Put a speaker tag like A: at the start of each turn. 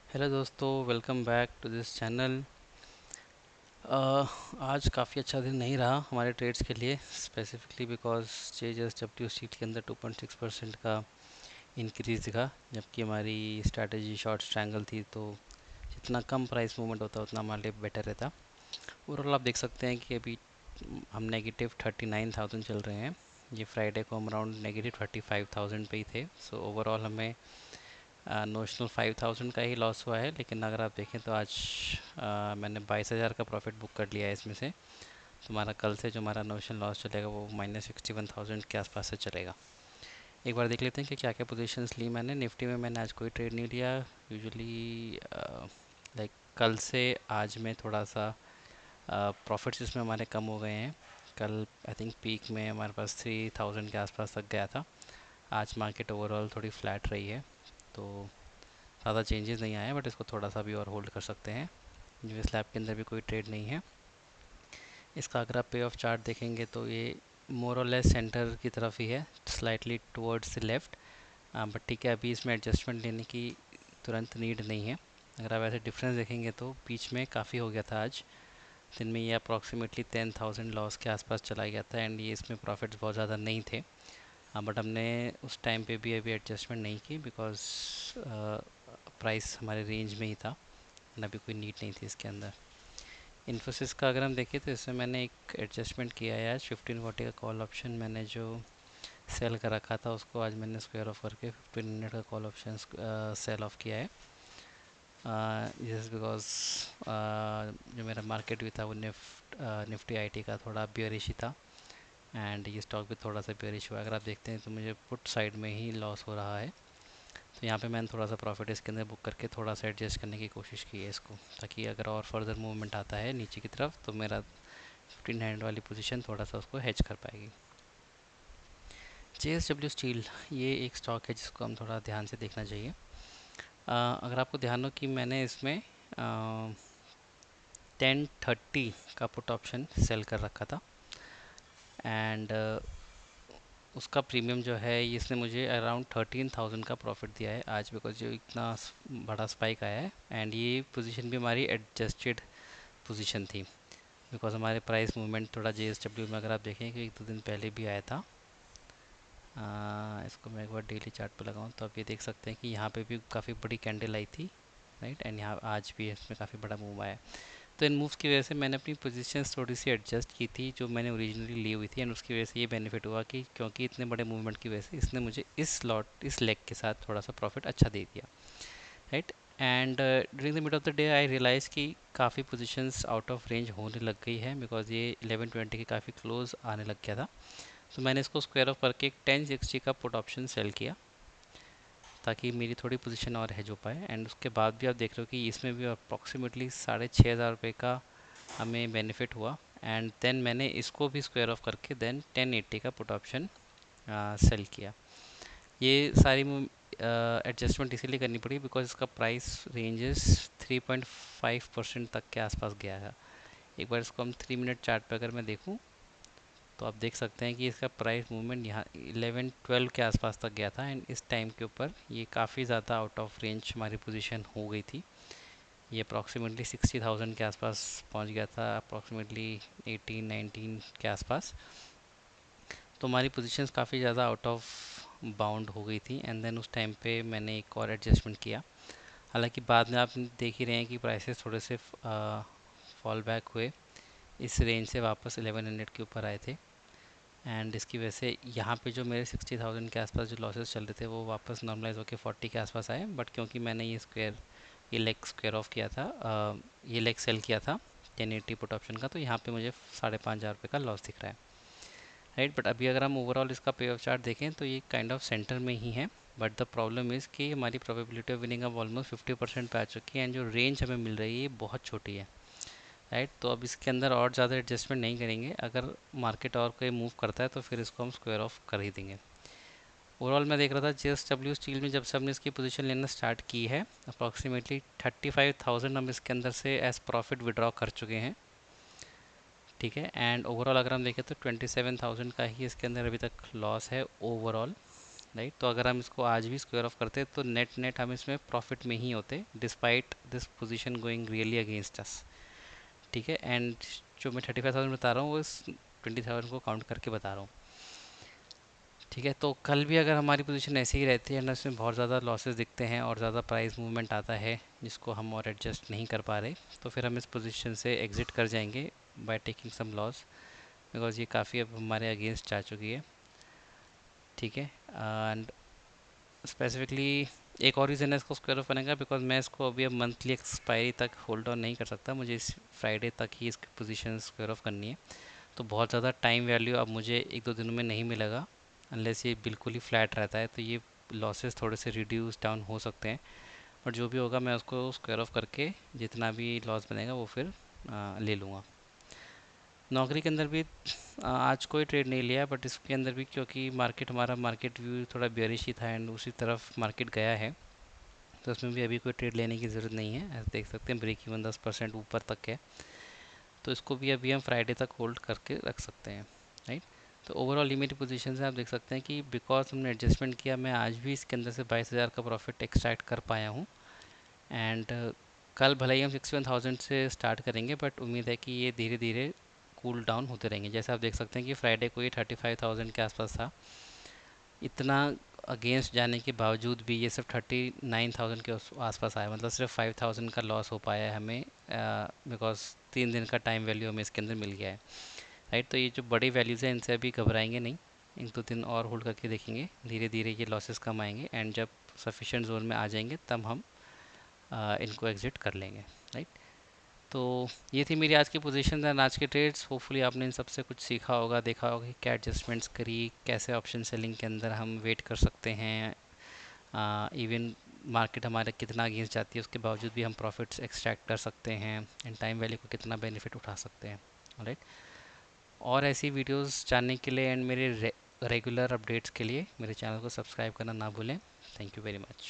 A: Hello दोस्तों, welcome back to this channel. आज काफ़ी अच्छा दिन नहीं रहा हमारे ट्रेड्स के लिए, स्पेसिफिकली बिकॉज JSW स्टील के अंदर 2.6% का इंक्रीज दिखा, जबकि हमारी स्ट्रैटेजी शॉर्ट स्ट्रैंगल थी। तो जितना कम प्राइस मूवमेंट होता उतना हमारे लिए बेटर रहता। ओवरऑल आप देख सकते हैं कि अभी हम नेगेटिव 39,000 चल रहे हैं। ये फ्राइडे को हम अराउंड नेगेटिव 35,000 पे ही थे। सो ओवरऑल हमें नोशनल 5,000 का ही लॉस हुआ है, लेकिन अगर आप देखें तो आज मैंने 22,000 का प्रॉफिट बुक कर लिया है इसमें से। तो हमारा कल से जो हमारा नोशनल लॉस चलेगा वो -61,000 के आसपास से चलेगा। एक बार देख लेते हैं कि क्या क्या पोजीशंस ली मैंने। निफ्टी में मैंने आज कोई ट्रेड नहीं लिया। यूजुअली लाइक कल से आज में थोड़ा सा प्रॉफिट्स इसमें हमारे कम हो गए हैं। कल आई थिंक पीक में हमारे पास 3,000 के आसपास तक गया था। आज मार्केट ओवरऑल थोड़ी फ्लैट रही है, तो ज़्यादा चेंजेस नहीं आए हैं, बट इसको थोड़ा सा भी और होल्ड कर सकते हैं। जो स्लैब के अंदर भी कोई ट्रेड नहीं है। इसका अगर आप पे ऑफ चार्ट देखेंगे तो ये मोर और लेस सेंटर की तरफ ही है, slightly towards the left. But ठीक है, अभी इसमें एडजस्टमेंट लेने की तुरंत नीड नहीं है। अगर आप ऐसे डिफरेंस देखेंगे तो बीच में काफ़ी हो गया था आज दिन में। ये अप्रॉक्सीमेटली 10,000 लॉस के आसपास चला गया था, एंड ये इसमें प्रॉफिट्स बहुत ज़्यादा नहीं थे। हाँ, बट हमने उस टाइम पे भी अभी एडजस्टमेंट नहीं की, बिकॉज प्राइस हमारे रेंज में ही था एंड अभी कोई नीड नहीं थी इसके अंदर। इन्फोसिस का अगर हम देखें तो इसमें मैंने एक एडजस्टमेंट किया है। आज 1540 का कॉल ऑप्शन मैंने जो सेल कर रखा था उसको आज मैंने स्क्वायर ऑफ करके 1500 का कॉल ऑप्शन सेल ऑफ किया है। जस्ट बिकॉज जो मेरा मार्केट भी था वो निफ्टी आईटी का थोड़ा बियरिश ही था, एंड ये स्टॉक भी थोड़ा सा बेरिश हुआ। अगर आप देखते हैं तो मुझे पुट साइड में ही लॉस हो रहा है। तो यहाँ पे मैंने थोड़ा सा प्रॉफिट इसके अंदर बुक करके थोड़ा सा एडजस्ट करने की कोशिश की है इसको, ताकि अगर और फर्दर मूवमेंट आता है नीचे की तरफ तो मेरा 1500 वाली पोजीशन थोड़ा सा उसको हेज कर पाएगी। JSW स्टील ये एक स्टॉक है जिसको हम थोड़ा ध्यान से देखना चाहिए। अगर आपको ध्यान हो कि मैंने इसमें 1030 का पुट ऑप्शन सेल कर रखा था, एंड उसका प्रीमियम जो है ये इसने मुझे अराउंड 13,000 का प्रॉफिट दिया है आज, बिकॉज जो इतना बड़ा स्पाइक आया है। एंड ये पोजीशन भी हमारी एडजस्टेड पोजीशन थी, बिकॉज हमारे प्राइस मूवमेंट थोड़ा JSW में अगर आप देखें कि 1-2 दिन पहले भी आया था। इसको मैं एक बार डेली चार्ट पे लगाऊं तो आप ये देख सकते हैं कि यहाँ पे भी काफ़ी बड़ी कैंडल आई थी, राइट। एंड यहाँ आज भी इसमें काफ़ी बड़ा मूव आया। तो इन मूव्स की वजह से मैंने अपनी पोजीशंस थोड़ी सी एडजस्ट की थी जो मैंने ओरिजिनली ली हुई थी, एंड उसकी वजह से ये बेनिफिट हुआ कि क्योंकि इतने बड़े मूवमेंट की वजह से इसने मुझे इस लेग के साथ थोड़ा सा प्रॉफिट अच्छा दे दिया, right. And during the mid of the day I realise कि काफ़ी पोजीशंस आउट ऑफ रेंज होने लग गई है, बिकॉज ये 1120 के काफ़ी क्लोज आने लग गया था। तो मैंने इसको स्क्वायर ऑफ करके एक 1060 का पुट ऑप्शन सेल किया, ताकि मेरी थोड़ी पोजीशन और हेज हो पाए। एंड उसके बाद भी आप देख रहे हो कि इसमें भी अप्रॉक्सीमेटली 6,500 का हमें बेनिफिट हुआ। एंड देन मैंने इसको भी स्क्वायर ऑफ करके देन 1080 का पुट ऑप्शन सेल किया। ये सारी एडजस्टमेंट इसीलिए करनी पड़ी बिकॉज इसका प्राइस रेंजेस 3.5% तक के आसपास गया है। एक बार इसको हम 3 मिनट चार्ट पे अगर मैं देखूं तो आप देख सकते हैं कि इसका प्राइस मूवमेंट यहाँ 11-12 के आसपास तक गया था, एंड इस टाइम के ऊपर ये काफ़ी ज़्यादा आउट ऑफ रेंज हमारी पोजीशन हो गई थी। ये अप्रॉक्सीमेटली 60,000 के आसपास पहुंच गया था, अप्रॉक्सीमेटली 18-19 के आसपास। तो हमारी पोजीशंस काफ़ी ज़्यादा आउट ऑफ बाउंड हो गई थी, एंड देन उस टाइम पे मैंने एक और एडजस्टमेंट किया। हालांकि बाद में आप देख ही रहे हैं कि प्राइसेस थोड़े से फॉल बैक हुए, इस रेंज से वापस 1100 के ऊपर आए थे। एंड इसकी वजह से यहाँ पे जो मेरे 60,000 के आसपास जो लॉसेस चल रहे थे वो वापस नॉर्मलाइज होकर 40 के आसपास आए। बट क्योंकि मैंने ये लेग स्क्वायर ऑफ किया था, ये लेग सेल किया था 1080 पुट ऑप्शन का, तो यहाँ पे मुझे 5,500 रुपये का लॉस दिख रहा है, राइट। बट अभी अगर हम ओवरऑल इसका पे ऑफ चार्ट देखें तो ये काइंड ऑफ सेंटर में ही है। बट द प्रॉब्लम इज़ कि हमारी प्रोबेबिलिटी ऑफ विनिंग अब ऑलमोस्ट 50% पे आ चुकी है, एंड जो रेंज हमें मिल रही है ये बहुत छोटी है, राइट। तो अब इसके अंदर और ज़्यादा एडजस्टमेंट नहीं करेंगे। अगर मार्केट और कोई मूव करता है तो फिर इसको हम स्क्वायर ऑफ कर ही देंगे। ओवरऑल मैं देख रहा था JSW स्टील में जब से हमने इसकी पोजीशन लेना स्टार्ट की है, अप्रॉक्सीमेटली 35,000 हम इसके अंदर से एज प्रॉफिट विड्रॉ कर चुके हैं, ठीक है। एंड ओवरऑल अगर हम देखें तो 27,000 का ही इसके अंदर अभी तक लॉस है ओवरऑल, राइट। तो अगर हम इसको आज भी स्क्वायर ऑफ करते तो नेट नेट हम इसमें प्रॉफिट में ही होते, despite this position going really against us. ठीक है। एंड जो मैं 35,000 बता रहा हूँ वो इस 20,000 को काउंट करके बता रहा हूँ। ठीक है। तो कल भी अगर हमारी पोजीशन ऐसे ही रहती है ना, इसमें बहुत ज़्यादा लॉसेस दिखते हैं और ज़्यादा प्राइस मूवमेंट आता है जिसको हम और एडजस्ट नहीं कर पा रहे, तो फिर हम इस पोजीशन से एग्ज़िट कर जाएंगे by taking some loss, because ये काफ़ी अब हमारे अगेंस्ट जा चुकी है। ठीक है। एंड स्पेसिफिकली एक और रीज़न है इसको स्क्वायर ऑफ करने का, बिकॉज मैं इसको अभी अब मंथली एक्सपायरी तक होल्ड ऑन नहीं कर सकता, मुझे इस फ्राइडे तक ही इसकी पोजीशन स्क्वायर ऑफ करनी है। तो बहुत ज़्यादा टाइम वैल्यू अब मुझे एक दो दिनों में नहीं मिलेगा, अनलेस ये बिल्कुल ही फ्लैट रहता है, तो ये लॉसेस थोड़े से रिड्यूस डाउन हो सकते हैं। बट जो भी होगा मैं उसको स्क्वायर ऑफ करके जितना भी लॉस बनेगा वो फिर ले लूँगा। नौकरी के अंदर भी आज कोई ट्रेड नहीं लिया, बट इसके अंदर भी क्योंकि मार्केट हमारा मार्केट व्यू थोड़ा बेयरिश ही था एंड उसी तरफ मार्केट गया है, तो उसमें भी अभी कोई ट्रेड लेने की ज़रूरत नहीं है। ऐसे देख सकते हैं ब्रेक इवन 10% ऊपर तक है, तो इसको भी अभी हम फ्राइडे तक होल्ड करके रख सकते हैं। राइट। तो ओवरऑल ये मेरी पोजीशन से आप देख सकते हैं कि बिकॉज हमने एडजस्टमेंट किया, मैं आज भी इसके अंदर से 22,000 का प्रॉफिट एक्सट्रैक्ट कर पाया हूँ। एंड कल भले ही हम 61,000 से स्टार्ट करेंगे, बट उम्मीद है कि ये धीरे धीरे कूल डाउन होते रहेंगे। जैसे आप देख सकते हैं कि फ्राइडे को ये 35,000 के आसपास था, इतना अगेंस्ट जाने के बावजूद भी ये सिर्फ 39,000 के आसपास आया, मतलब सिर्फ 5,000 का लॉस हो पाया है हमें, बिकॉज 3 दिन का टाइम वैल्यू हमें इसके अंदर मिल गया है। राइट। तो ये जो बड़ी वैल्यूज़ हैं इनसे अभी घबराएंगे नहीं, 1-2 दिन और होल्ड करके देखेंगे, धीरे धीरे ये लॉसेस कम आएंगे एंड जब सफिशेंट जोन में आ जाएंगे तब हम इनको एग्ज़िट कर लेंगे। राइट। तो ये थी मेरी आज की पोजीशन एंड आज के ट्रेड्स। होपफुली आपने इन सबसे कुछ सीखा होगा, देखा होगा कि क्या एडजस्टमेंट्स करी, कैसे ऑप्शन सेलिंग के अंदर हम वेट कर सकते हैं, इवन मार्केट हमारे कितना अगेंस्ट जाती है उसके बावजूद भी हम प्रॉफिट्स एक्सट्रैक्ट कर सकते हैं एंड टाइम वैल्यू को कितना बेनिफिट उठा सकते हैं। राइट। और ऐसी वीडियोस जानने के लिए एंड मेरे रेगुलर अपडेट्स के लिए मेरे चैनल को सब्सक्राइब करना ना भूलें। Thank you very much.